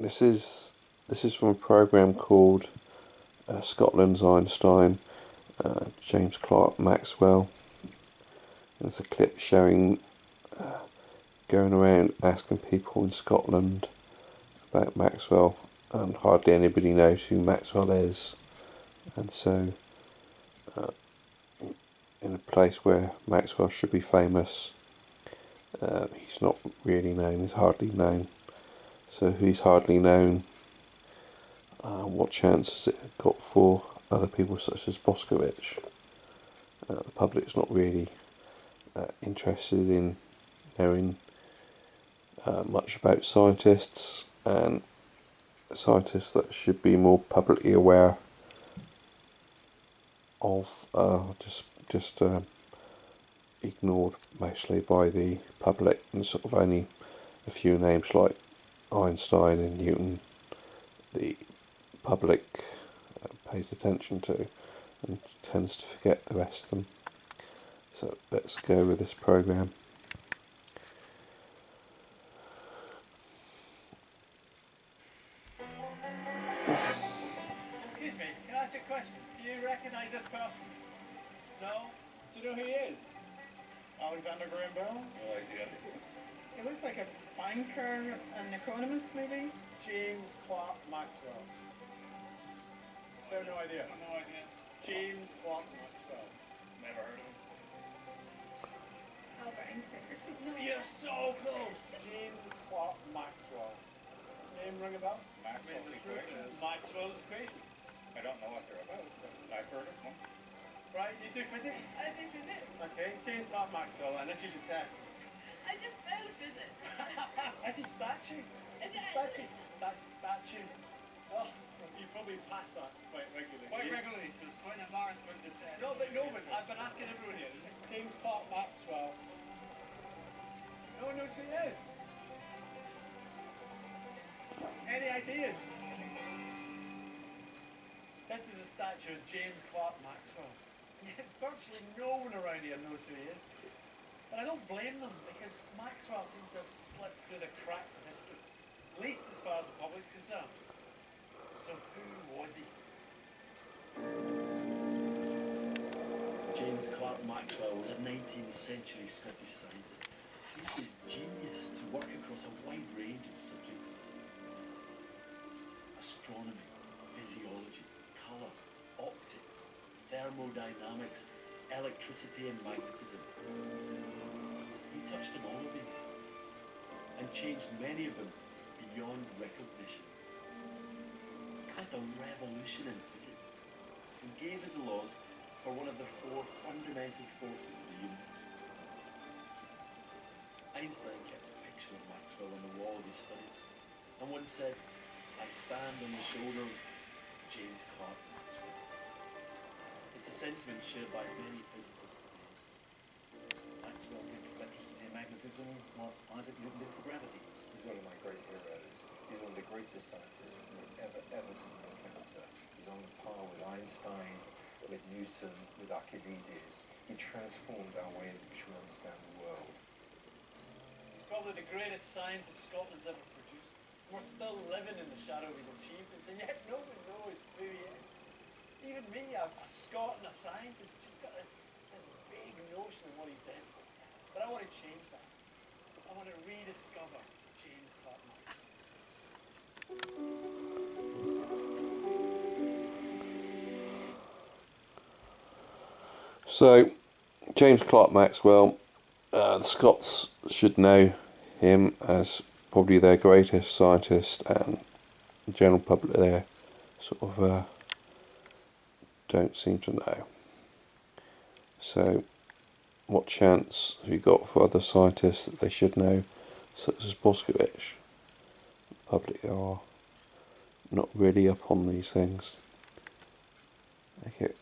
This is from a program called Scotland's Einstein, James Clerk Maxwell. There's a clip showing going around asking people in Scotland about Maxwell, and hardly anybody knows who Maxwell is. And so, in a place where Maxwell should be famous, he's not really known. He's hardly known. So, he's hardly known. What chance has it got for other people such as Boskowitz? The public's not really interested in knowing much about scientists, and scientists that should be more publicly aware of just ignored mostly by the public, and sort of only a few names like Einstein and Newton the public pays attention to and tends to forget the rest of them. So let's go with this program. Excuse me, can I ask you a question? Do you recognise this person? No? Do you know who he is? Alexander Graham Bell? No idea. He looks like a banker, an economist maybe? James Clerk Maxwell. Still no idea? No idea. James Clerk Maxwell. Never heard of him. Albert Einstein or something. You're so close! James Clerk Maxwell. Name ring a bell? Maxwell's equations. Maxwell's equation. I don't know what they're about, but I've heard of them. Right, you do physics? I do physics. Okay, James Clerk Maxwell, and this is your test. I just failed physics. That's a statue. It's a statue. That's a statue. Oh, you probably pass that quite regularly. Quite regularly, so it's quite an embarrassment to say. No, but I've been asking everyone here. James Clerk Maxwell. No one knows who he is. Any ideas? This is a statue of James Clerk Maxwell. Virtually no one around here knows who he is. But I don't blame them, because Maxwell seems to have slipped through the cracks of history, at least as far as the public's concerned. So who was he? James Clerk Maxwell was a 19th century Scottish scientist. He used his genius to work across a wide range of subjects: astronomy, physiology, colour, optics, thermodynamics, electricity and magnetism. He touched on all of these and changed many of them beyond recognition. He caused a revolution in physics and gave his laws for one of the four fundamental forces of the universe. Einstein kept a picture of Maxwell on the wall of his study and once said, "I stand on the shoulders of James Clerk Maxwell." It's a sentiment shared by many physicists today. Maxwell invented magnetism, what Isaac Newton did for gravity. He's one of my great heroes. He's one of the greatest scientists we've ever encounter. He's on par with Einstein, with Newton, with Archimedes. He transformed our way in which we understand the world. He's probably the greatest scientist Scotland's ever produced. We're still living in the shadow of his achievements, and yet no one knows who he is. Even me, a Scot and a scientist, just got this vague notion of what he did. But I want to change that. I want to rediscover James Clerk Maxwell. So, James Clerk Maxwell, the Scots should know him as probably their greatest scientist, and the general public there sort of don't seem to know. So, what chance have you got for other scientists that they should know, such as Boskowitz? The public are not really up on these things. Okay.